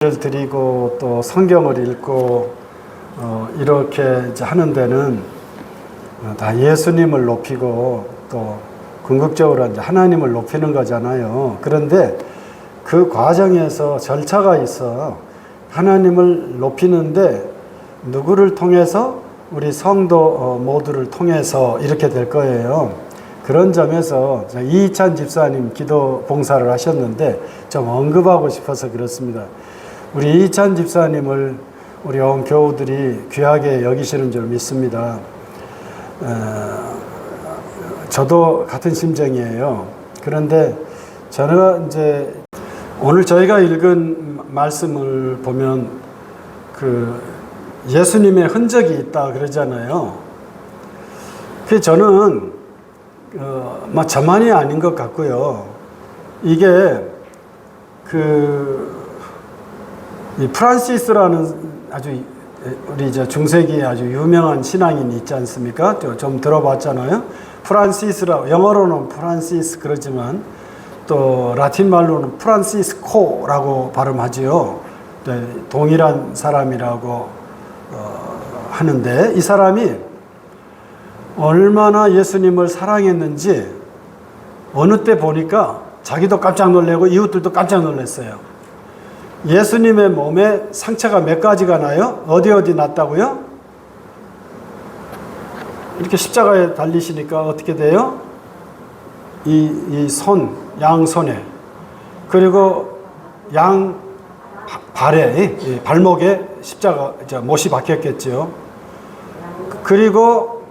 를 드리고 또 성경을 읽고 이렇게 이제 하는 데는 다 예수님을 높이고 또 궁극적으로 이제 하나님을 높이는 거잖아요. 그런데 그 과정에서 절차가 있어. 하나님을 높이는데 누구를 통해서? 우리 성도 모두를 통해서 이렇게 될 거예요. 그런 점에서 이희찬 집사님 기도 봉사를 하셨는데 좀 언급하고 싶어서 그렇습니다. 우리 이희찬 집사님을 우리 온 교우들이 귀하게 여기시는 줄 믿습니다. 저도 같은 심정이에요. 그런데 저는 이제 오늘 저희가 읽은 말씀을 보면 그 예수님의 흔적이 있다 그러잖아요. 그 저는 저만이 아닌 것 같고요. 이게 이 프란시스라는 아주 우리 중세기에 아주 유명한 신앙인이 있지 않습니까? 좀 들어봤잖아요. 프란시스라 영어로는 프란시스 그러지만 또 라틴 말로는 프란시스코라고 발음하지요. 동일한 사람이라고 하는데 이 사람이 얼마나 예수님을 사랑했는지 어느 때 보니까 자기도 깜짝 놀래고 이웃들도 깜짝 놀랐어요. 예수님의 몸에 상처가 몇 가지가 나요? 어디 났다고요? 이렇게 십자가에 달리시니까 어떻게 돼요? 양손에 그리고 양 발에 발목에 십자가 못이 박혔겠죠. 그리고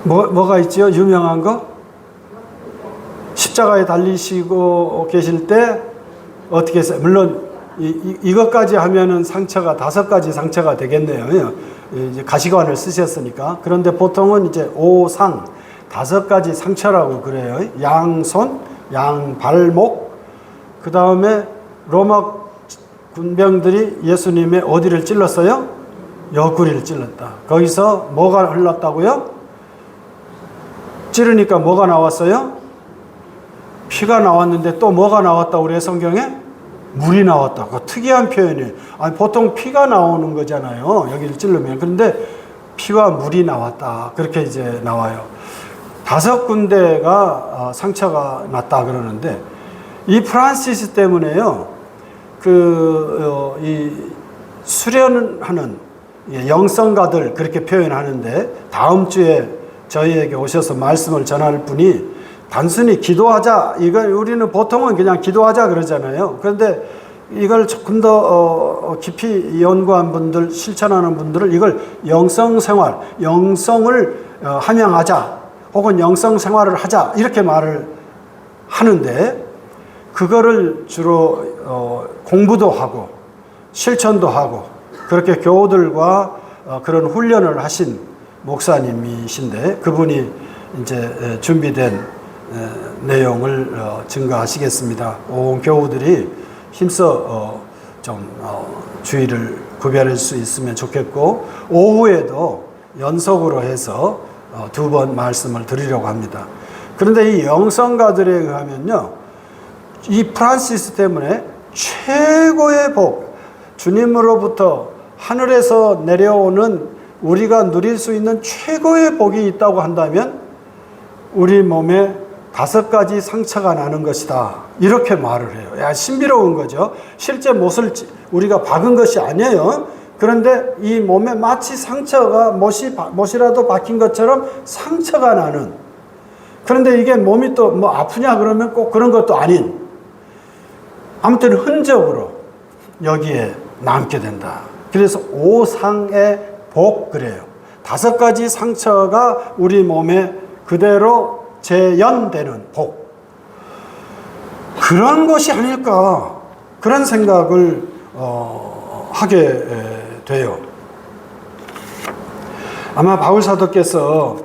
뭐가 있죠? 유명한 거? 십자가에 달리시고 계실 때 어떻게 했어요? 물론 이것까지 하면은 상처가 5가지 상처가 되겠네요. 이제 가시관을 쓰셨으니까. 그런데 보통은 이제 5가지 상처라고 그래요. 양손, 양발목, 그 다음에 로마 군병들이 예수님의 어디를 찔렀어요? 옆구리를 찔렀다. 거기서 뭐가 흘렀다고요? 찌르니까 뭐가 나왔어요? 피가 나왔는데 또 뭐가 나왔다고 그래요, 성경에? 물이 나왔다고. 특이한 표현이에요. 아니, 보통 피가 나오는 거잖아요, 여기를 찌르면. 그런데 피와 물이 나왔다. 그렇게 이제 나와요. 5군데가 상처가 났다 그러는데, 이 프란시스 때문에요, 이 수련하는 영성가들 그렇게 표현하는데, 다음 주에 저희에게 오셔서 말씀을 전할 분이 단순히 기도하자, 이걸 우리는 보통은 그냥 기도하자 그러잖아요. 그런데 이걸 조금 더 깊이 연구한 분들, 실천하는 분들은 이걸 영성생활, 영성을 함양하자, 혹은 영성생활을 하자, 이렇게 말을 하는데, 그거를 주로 공부도 하고 실천도 하고 그렇게 교우들과 그런 훈련을 하신 목사님이신데, 그분이 이제 준비된 내용을 증거하시겠습니다. 온 교우들이 힘써 주의를 구별할 수 있으면 좋겠고, 오후에도 연속으로 해서 2번 말씀을 드리려고 합니다. 그런데 이 영성가들에 의하면요, 이 프란시스 때문에 최고의 복, 주님으로부터 하늘에서 내려오는 우리가 누릴 수 있는 최고의 복이 있다고 한다면 우리 몸에 5가지 상처가 나는 것이다, 이렇게 말을 해요. 야, 신비로운 거죠. 실제 못을 우리가 박은 것이 아니에요. 그런데 이 몸에 마치 상처가 못이라도 박힌 것처럼 상처가 나는. 그런데 이게 몸이 또 뭐 아프냐 그러면 꼭 그런 것도 아닌, 아무튼 흔적으로 여기에 남게 된다. 그래서 5상의 복 그래요. 5가지 상처가 우리 몸에 그대로 재현되는 복, 그런 것이 아닐까, 그런 생각을 하게 돼요. 아마 바울 사도께서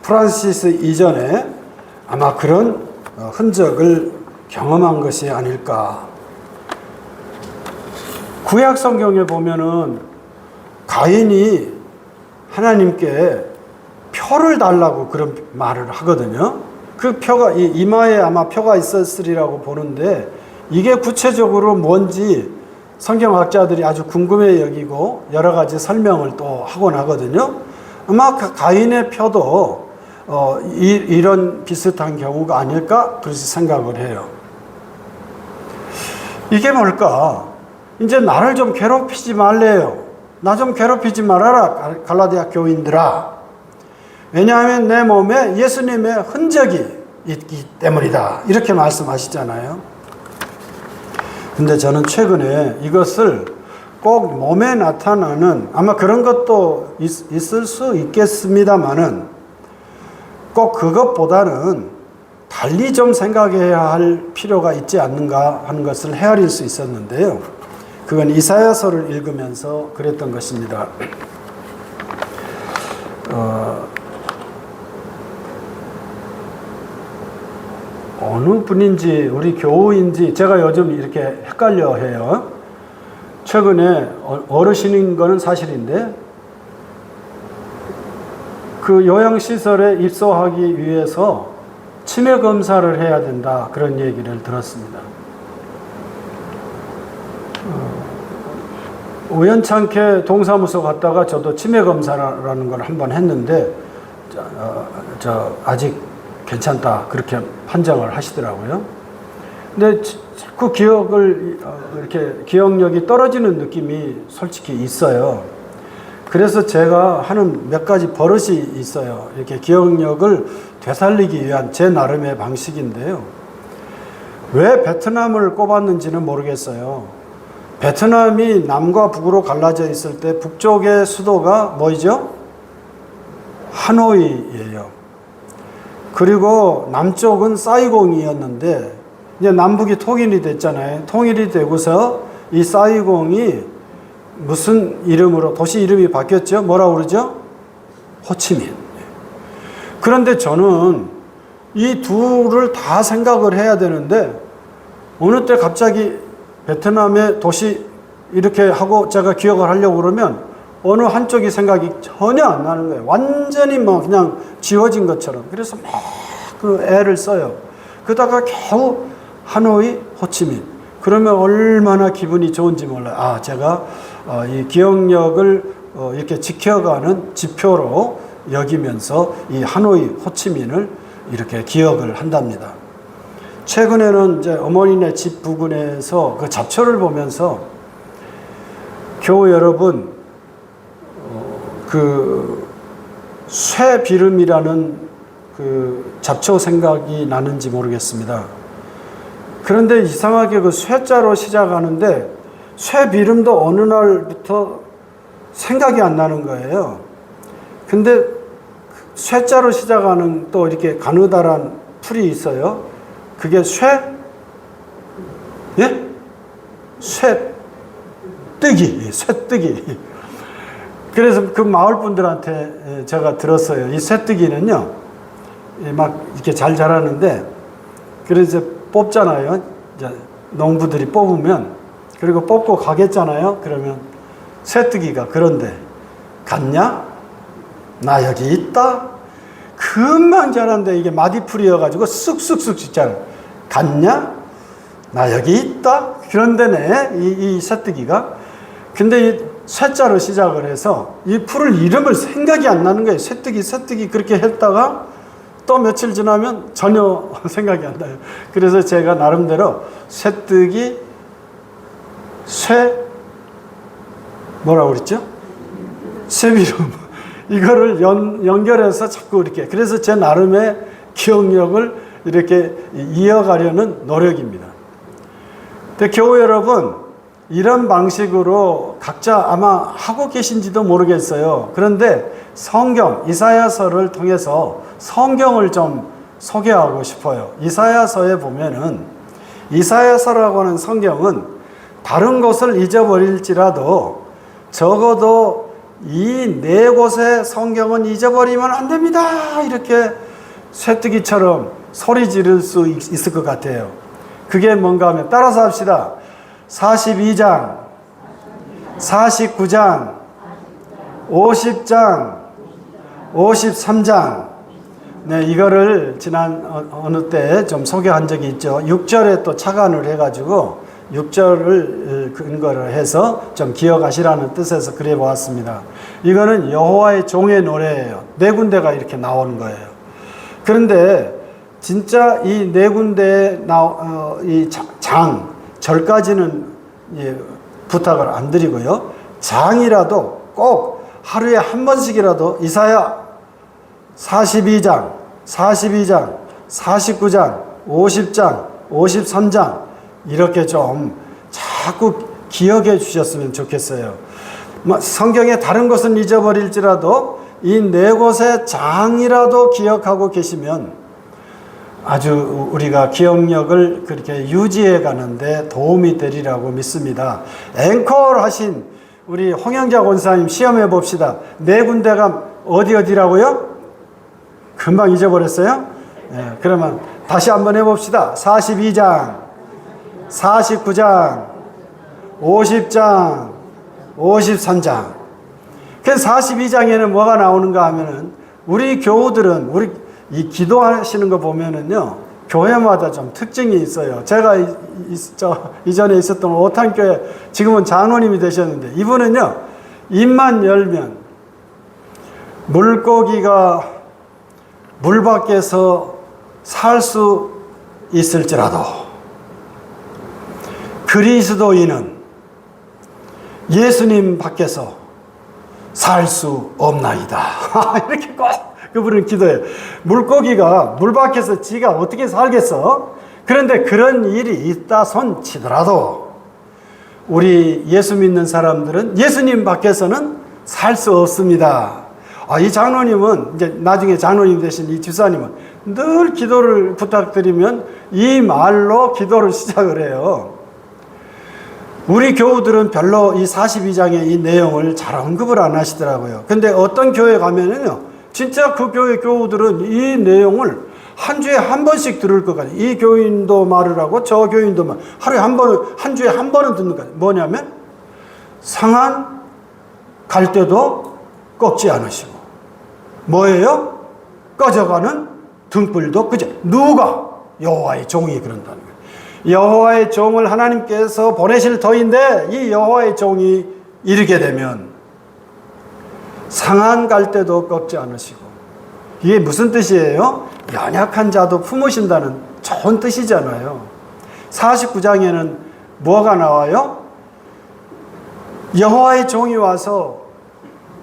프란시스 이전에 아마 그런 흔적을 경험한 것이 아닐까. 구약 성경에 보면은 가인이 하나님께 표를 달라고 그런 말을 하거든요. 그 표가 이마에 아마 표가 있었으리라고 보는데, 이게 구체적으로 뭔지 성경학자들이 아주 궁금해 여기고 여러 가지 설명을 또 하곤 하거든요. 아마 가인의 표도 이런 비슷한 경우가 아닐까 그렇게 생각을 해요. 이게 뭘까? 이제 나를 좀 괴롭히지 말래요. 나 좀 괴롭히지 말아라, 갈라디아 교인들아. 왜냐하면 내 몸에 예수님의 흔적이 있기 때문이다. 이렇게 말씀하시잖아요. 근데 저는 최근에 이것을 꼭 몸에 나타나는, 아마 그런 것도 있을 수 있겠습니다만은 꼭 그것보다는 달리 좀 생각해야 할 필요가 있지 않는가 하는 것을 헤아릴 수 있었는데요. 그건 이사야서를 읽으면서 그랬던 것입니다. 어느 분인지 우리 교우인지 제가 요즘 이렇게 헷갈려 해요. 최근에 어르신인 거는 사실인데 그 요양시설에 입소하기 위해서 치매 검사를 해야 된다 그런 얘기를 들었습니다. 우연찮게 동사무소 갔다가 저도 치매 검사라는 걸 한번 했는데 아직 괜찮다 그렇게 판정을 하시더라고요. 근데 자꾸 이렇게 기억력이 떨어지는 느낌이 솔직히 있어요. 그래서 제가 하는 몇 가지 버릇이 있어요. 이렇게 기억력을 되살리기 위한 제 나름의 방식인데요. 왜 베트남을 꼽았는지는 모르겠어요. 베트남이 남과 북으로 갈라져 있을 때 북쪽의 수도가 뭐죠? 하노이예요. 그리고 남쪽은 사이공이었는데 이제 남북이 통일이 됐잖아요. 통일이 되고서 이 사이공이 무슨 이름으로 도시 이름이 바뀌었죠? 뭐라고 그러죠? 호치민. 그런데 저는 이 둘을 다 생각을 해야 되는데 어느 때 갑자기 베트남의 도시 이렇게 하고 제가 기억을 하려고 그러면 어느 한쪽이 생각이 전혀 안 나는 거예요. 완전히 뭐 그냥 지워진 것처럼. 그래서 막 그 애를 써요. 그러다가 겨우 하노이, 호치민. 그러면 얼마나 기분이 좋은지 몰라요. 아, 제가 이 기억력을 이렇게 지켜가는 지표로 여기면서 이 하노이, 호치민을 이렇게 기억을 한답니다. 최근에는 이제 어머니네 집 부근에서 그 잡초를 보면서 교우 여러분, 그 쇠비름이라는 그 잡초 생각이 나는지 모르겠습니다. 그런데 이상하게 그 쇠자로 시작하는데 쇠비름도 어느 날부터 생각이 안 나는 거예요. 근데 쇠자로 시작하는 또 이렇게 가느다란 풀이 있어요. 그게 예? 쇠뜨기. 그래서 그 마을 분들한테 제가 들었어요. 이 쇠뜨기는요, 막 이렇게 잘 자라는데, 그래서 뽑잖아요. 이제 농부들이 뽑으면, 그리고 뽑고 가겠잖아요. 그러면 쇠뜨기가 그런데, 갔냐? 나 여기 있다? 금방 자란데 이게 마디풀이여가지고 쑥쑥쑥 진짜 갔냐? 나 여기 있다? 그런데네, 이 쇠뜨기가. 근데 이 쇠자로 시작을 해서 이 풀을 이름을 생각이 안 나는 거예요. 쇠뜨기 그렇게 했다가 또 며칠 지나면 전혀 생각이 안 나요. 그래서 제가 나름대로 쇠뜨기, 뭐라고 그랬죠? 쇠비름. 이거를 연결해서 자꾸 이렇게. 그래서 제 나름의 기억력을 이렇게 이어가려는 노력입니다. 근데 교우 여러분, 이런 방식으로 각자 아마 하고 계신지도 모르겠어요. 그런데 성경, 이사야서를 통해서 성경을 좀 소개하고 싶어요. 이사야서에 보면은, 이사야서라고 하는 성경은 다른 곳을 잊어버릴지라도 적어도 이 네 곳의 성경은 잊어버리면 안 됩니다. 이렇게 쇠뜨기처럼 소리 지를 수 있을 것 같아요. 그게 뭔가 하면 따라서 합시다. 42장, 49장, 50장, 53장, 네, 이거를 지난 어느 때 좀 소개한 적이 있죠. 6절에 또 착안을 해가지고 6절을 근거를 해서 좀 기억하시라는 뜻에서 그래 보았습니다. 이거는 여호와의 종의 노래예요. 네 군데가 이렇게 나오는 거예요. 그런데 진짜 이 네 군데 이 절까지는 부탁을 안 드리고요. 장이라도 꼭 하루에 한 번씩이라도 이사야 42장, 49장, 50장, 53장 이렇게 좀 자꾸 기억해 주셨으면 좋겠어요. 성경의 다른 것은 잊어버릴지라도 이 네 곳의 장이라도 기억하고 계시면 아주 우리가 기억력을 그렇게 유지해 가는데 도움이 되리라고 믿습니다. 앵콜 하신 우리 홍영자 권사님 시험해 봅시다. 네 군데가 어디라고요? 금방 잊어버렸어요? 네, 그러면 다시 한번 해봅시다. 42장, 49장, 50장, 53장. 그래서 42장에는 뭐가 나오는가 하면은 우리 교우들은 이 기도하시는 거 보면은요, 교회마다 좀 특징이 있어요. 제가 이전에 있었던 오탄교회, 지금은 장로님이 되셨는데, 이분은요, 입만 열면 물고기가 물 밖에서 살 수 있을지라도 그리스도인은 예수님 밖에서 살 수 없나이다. 이렇게 꼭 그분은 기도해요. 물고기가 물 밖에서 지가 어떻게 살겠어? 그런데 그런 일이 있다 손 치더라도 우리 예수 믿는 사람들은 예수님 밖에서는 살 수 없습니다. 이 장로님은, 이제 나중에 장로님 되신 이 집사님은 늘 기도를 부탁드리면 이 말로 기도를 시작을 해요. 우리 교우들은 별로 이 42장의 이 내용을 잘 언급을 안 하시더라고요. 근데 어떤 교회 가면은요, 진짜 그 교회 교우들은 이 내용을 한 주에 한 번씩 들을 것 같아요. 이 교인도 말을 하고 저 교인도 말, 하루에 한 번은, 한 주에 한 번은 듣는 거예요. 뭐냐면, 상한 갈 때도 꺾지 않으시고, 뭐예요? 꺼져가는 등불도 그저 누가? 여호와의 종이 그런다는 거예요. 여호와의 종을 하나님께서 보내실 터인데 이 여호와의 종이 이르게 되면 상한 갈 때도 꺾지 않으시고, 이게 무슨 뜻이에요? 연약한 자도 품으신다는 좋은 뜻이잖아요. 49장에는 뭐가 나와요? 여호와의 종이 와서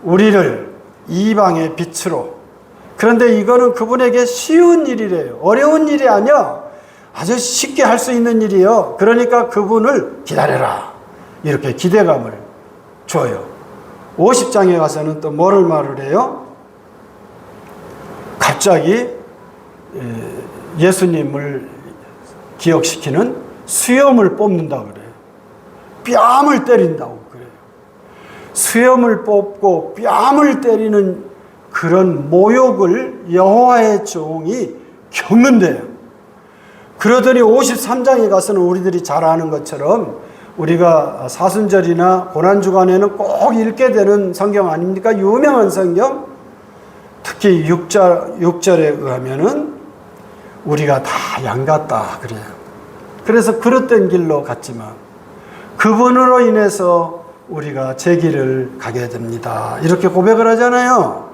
우리를 이방의 빛으로. 그런데 이거는 그분에게 쉬운 일이래요. 어려운 일이 아니야. 아주 쉽게 할 수 있는 일이요. 그러니까 그분을 기다려라. 이렇게 기대감을 줘요. 50장에 가서는 또 뭐를 말을 해요? 갑자기 예수님을 기억시키는 수염을 뽑는다고 그래요. 뺨을 때린다고 그래요. 수염을 뽑고 뺨을 때리는 그런 모욕을 여호와의 종이 겪는데요. 그러더니 53장에 가서는 우리들이 잘 아는 것처럼 우리가 사순절이나 고난주간에는 꼭 읽게 되는 성경 아닙니까? 유명한 성경. 특히 6절에 의하면은 우리가 다 양 같다 그래요. 그래서 그릇된 길로 갔지만 그분으로 인해서 우리가 제 길을 가게 됩니다. 이렇게 고백을 하잖아요.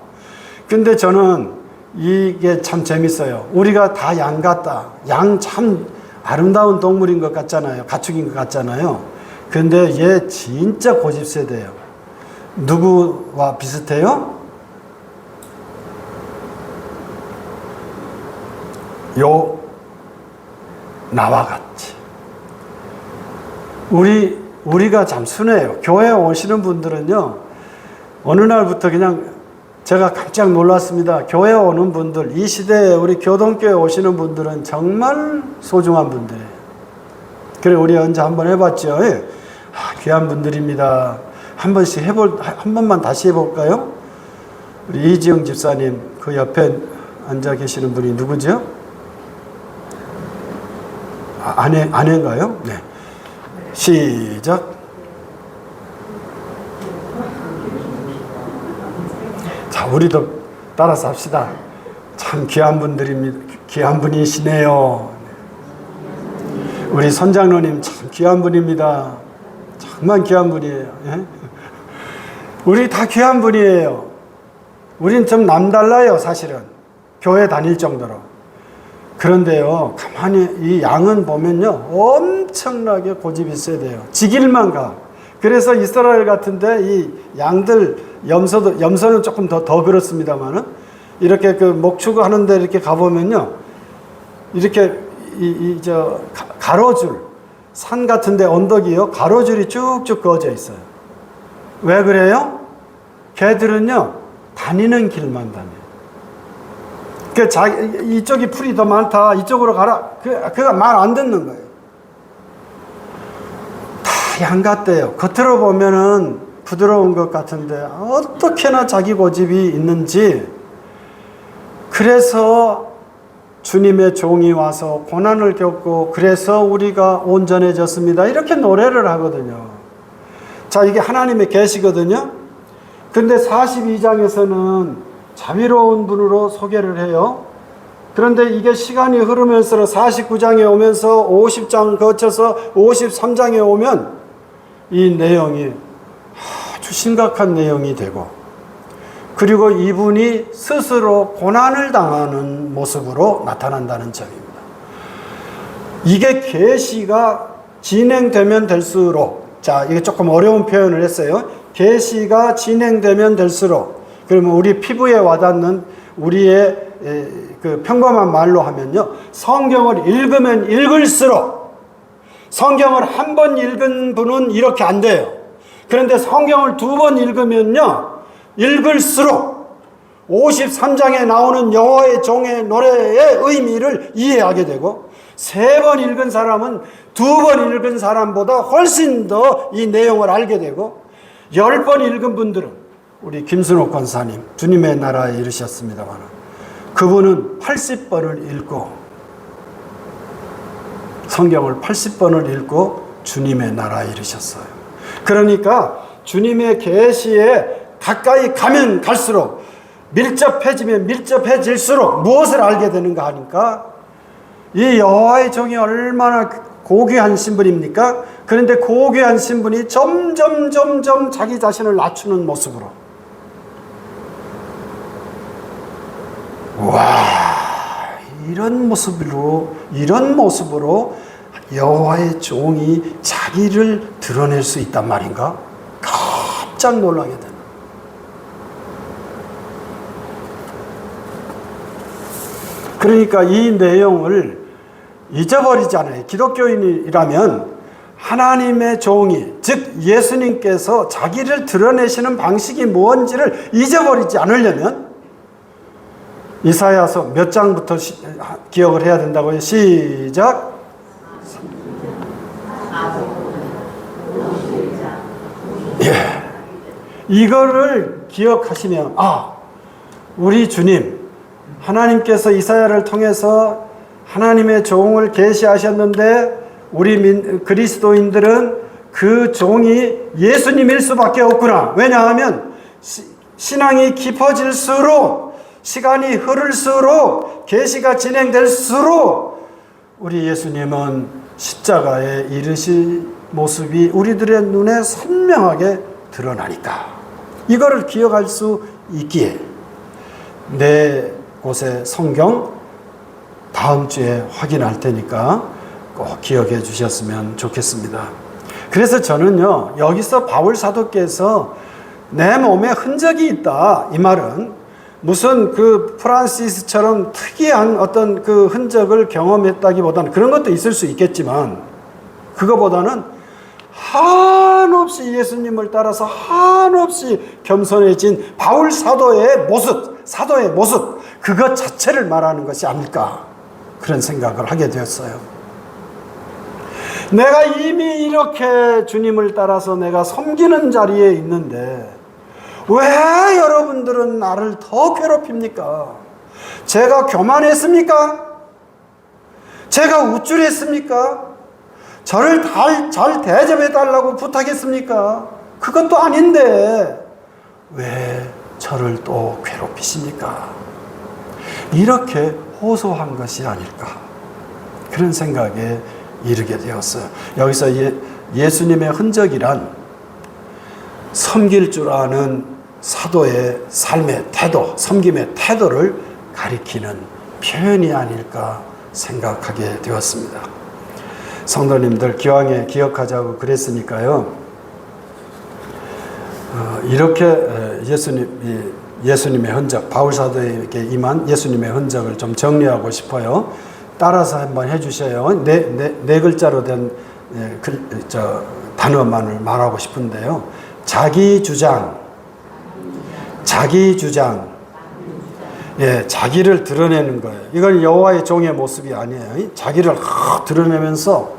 근데 저는 이게 참 재밌어요. 우리가 다 양 같다. 양 참 아름다운 동물인 것 같잖아요. 가축인 것 같잖아요. 근데 얘 진짜 고집세대예요. 누구와 비슷해요? 나와 같이. 우리가 참 순해요. 교회에 오시는 분들은요, 어느 날부터 그냥 제가 깜짝 놀랐습니다. 교회에 오는 분들, 이 시대에 우리 교동교회 오시는 분들은 정말 소중한 분들이에요. 그래, 우리 언제 한번 해봤죠? 귀한 분들입니다. 한 번만 다시 해볼까요? 우리 이지영 집사님, 그 옆에 앉아 계시는 분이 누구죠? 아내인가요? 네. 시작. 자, 우리도 따라서 합시다. 참 귀한 분들입니다. 귀한 분이시네요. 우리 선장로님 참 귀한 분입니다. 정말 귀한 분이에요. 예? 우리 다 귀한 분이에요. 우린 좀 남달라요, 사실은. 교회 다닐 정도로. 그런데요, 가만히 이 양은 보면요, 엄청나게 고집이 세대요. 지 길만 가. 그래서 이스라엘 같은데 이 양들 염소는 조금 더 그렇습니다만은 이렇게 그 목축 하는데 이렇게 가보면요, 이렇게 가로줄, 산 같은데 언덕이요, 가로줄이 쭉쭉 그어져 있어요. 왜 그래요? 개들은요, 다니는 길만 다녀요. 이쪽이 풀이 더 많다, 이쪽으로 가라. 그가 말 안 듣는 거예요. 다 양 같대요. 겉으로 보면은 부드러운 것 같은데 어떻게나 자기 고집이 있는지. 그래서 주님의 종이 와서 고난을 겪고 그래서 우리가 온전해졌습니다. 이렇게 노래를 하거든요. 자, 이게 하나님의 계시거든요. 근데 42장에서는 자비로운 분으로 소개를 해요. 그런데 이게 시간이 흐르면서 49장에 오면서 50장 거쳐서 53장에 오면 이 내용이 아주 심각한 내용이 되고, 그리고 이분이 스스로 고난을 당하는 모습으로 나타난다는 점입니다. 이게 계시가 진행되면 될수록, 자, 이게 조금 어려운 표현을 했어요. 계시가 진행되면 될수록, 그러면 우리 피부에 와닿는 우리의 그 평범한 말로 하면요, 성경을 읽으면 읽을수록, 성경을 한 번 읽은 분은 이렇게 안 돼요. 그런데 성경을 2번 읽으면요, 읽을수록 53장에 나오는 여호와의 종의 노래의 의미를 이해하게 되고, 3번 읽은 사람은 2번 읽은 사람보다 훨씬 더 이 내용을 알게 되고, 10번 읽은 분들은 우리 김순옥 권사님, 주님의 나라에 이르셨습니다만, 그분은 80번을 읽고, 성경을 80번을 읽고 주님의 나라에 이르셨어요. 그러니까 주님의 계시에 가까이 가면 갈수록, 밀접해지면 밀접해질수록 무엇을 알게 되는가 하니까, 이 여호와의 종이 얼마나 고귀한 신분입니까? 그런데 고귀한 신분이 점점 자기 자신을 낮추는 모습으로, 와, 이런 모습으로 여호와의 종이 자기를 드러낼 수 있단 말인가? 깜짝 놀라게 되는. 그러니까 이 내용을 잊어버리잖아요. 기독교인이라면 하나님의 종이, 즉 예수님께서 자기를 드러내시는 방식이 뭔지를 잊어버리지 않으려면 이사야서 몇 장부터 기억을 해야 된다고요? 시작. 예. 이거를 기억하시면, 우리 주님, 하나님께서 이사야를 통해서 하나님의 종을 계시하셨는데 우리 그리스도인들은 그 종이 예수님일 수밖에 없구나. 왜냐하면 신앙이 깊어질수록, 시간이 흐를수록, 계시가 진행될수록 우리 예수님은 십자가에 이르실 모습이 우리들의 눈에 선명하게 드러나니까, 이거를 기억할 수 있기에 네 곳의 성경 다음 주에 확인할 테니까 꼭 기억해 주셨으면 좋겠습니다. 그래서 저는요, 여기서 바울 사도께서 내 몸에 흔적이 있다, 이 말은 무슨 그 프란시스처럼 특이한 어떤 그 흔적을 경험했다기보다는, 그런 것도 있을 수 있겠지만, 그거보다는 한없이 예수님을 따라서 한없이 겸손해진 바울 사도의 모습, 그것 자체를 말하는 것이 아닐까, 그런 생각을 하게 되었어요. 내가 이미 이렇게 주님을 따라서 내가 섬기는 자리에 있는데 왜 여러분들은 나를 더 괴롭힙니까? 제가 교만했습니까? 제가 우쭐했습니까? 저를 잘 대접해달라고 부탁했습니까? 그것도 아닌데 왜 저를 또 괴롭히십니까? 이렇게 호소한 것이 아닐까, 그런 생각에 이르게 되었어요. 여기서 예수님의 흔적이란 섬길 줄 아는 사도의 삶의 태도, 섬김의 태도를 가리키는 표현이 아닐까 생각하게 되었습니다. 성도님들, 기왕에 기억하자고 그랬으니까요, 이렇게 예수님의 흔적, 바울사도에게 임한 예수님의 흔적을 좀 정리하고 싶어요. 따라서 한번 해주셔요. 네 글자로 된 단어만을 말하고 싶은데요. 자기 주장. 예, 자기를 드러내는 거예요. 이건 여호와의 종의 모습이 아니에요. 자기를 드러내면서,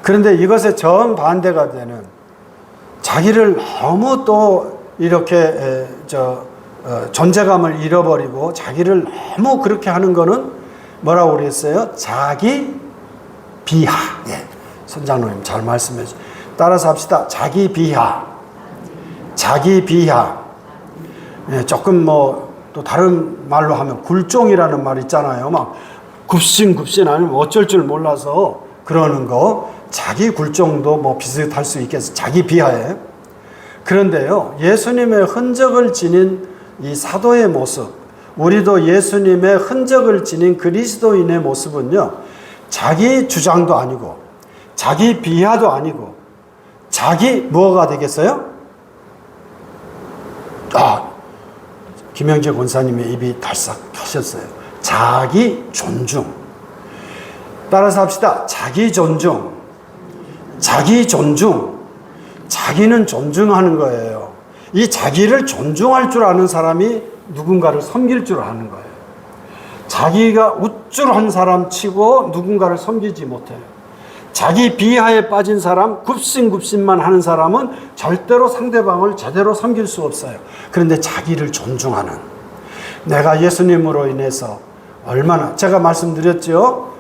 그런데 이것의 정반대가 되는, 자기를 너무 또 이렇게 존재감을 잃어버리고 자기를 너무 그렇게 하는 거는 뭐라고 그랬어요? 자기 비하. 예, 선장님 잘 말씀해 주세요. 따라서 합시다. 자기 비하. 예, 조금 또 다른 말로 하면 굴종이라는 말 있잖아요. 막 굽신 아니면 어쩔 줄 몰라서 그러는 거. 자기 굴종도 비슷할 수 있겠어요. 자기 비하에. 그런데요, 예수님의 흔적을 지닌 이 사도의 모습, 우리도 예수님의 흔적을 지닌 그리스도인의 모습은요, 자기 주장도 아니고 자기 비하도 아니고 자기 뭐가 되겠어요? 김영재 권사님의 입이 달싹 하셨어요. 자기 존중. 따라서 합시다. 자기 존중. 자기는 존중하는 거예요. 이 자기를 존중할 줄 아는 사람이 누군가를 섬길 줄 아는 거예요. 자기가 우쭐한 사람 치고 누군가를 섬기지 못해요. 자기 비하에 빠진 사람, 굽신만 하는 사람은 절대로 상대방을 제대로 섬길 수 없어요. 그런데 자기를 존중하는, 내가 예수님으로 인해서 얼마나, 제가 말씀드렸죠.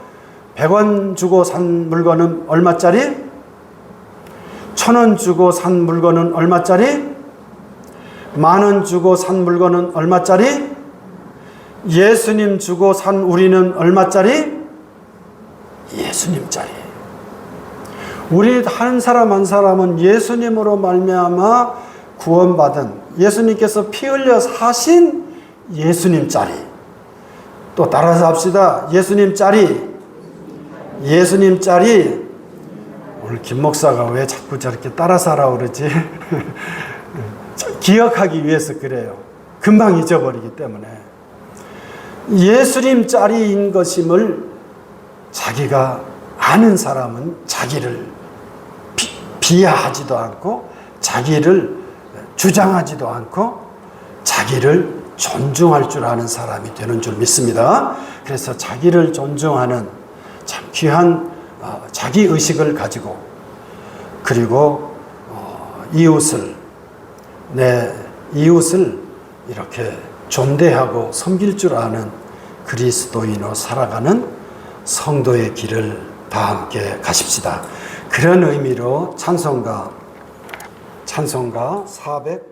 100원 주고 산 물건은 얼마짜리? 1000원 주고 산 물건은 얼마짜리? 10,000원 주고 산 물건은 얼마짜리? 예수님 주고 산 우리는 얼마짜리? 예수님짜리. 우리 한 사람 한 사람은 예수님으로 말미암아 구원받은, 예수님께서 피 흘려 사신 예수님짜리. 또 따라서 합시다. 예수님짜리. 오늘 김 목사가 왜 자꾸 저렇게 따라서 하라고 그러지? 기억하기 위해서 그래요. 금방 잊어버리기 때문에. 예수님짜리인 것임을 자기가 아는 사람은 자기를 비하하지도 않고 자기를 주장하지도 않고 자기를 존중할 줄 아는 사람이 되는 줄 믿습니다. 그래서 자기를 존중하는 참 귀한 자기의식을 가지고, 그리고 내 이웃을 이렇게 존대하고 섬길 줄 아는 그리스도인으로 살아가는 성도의 길을 다 함께 가십시다. 그런 의미로 찬송가 400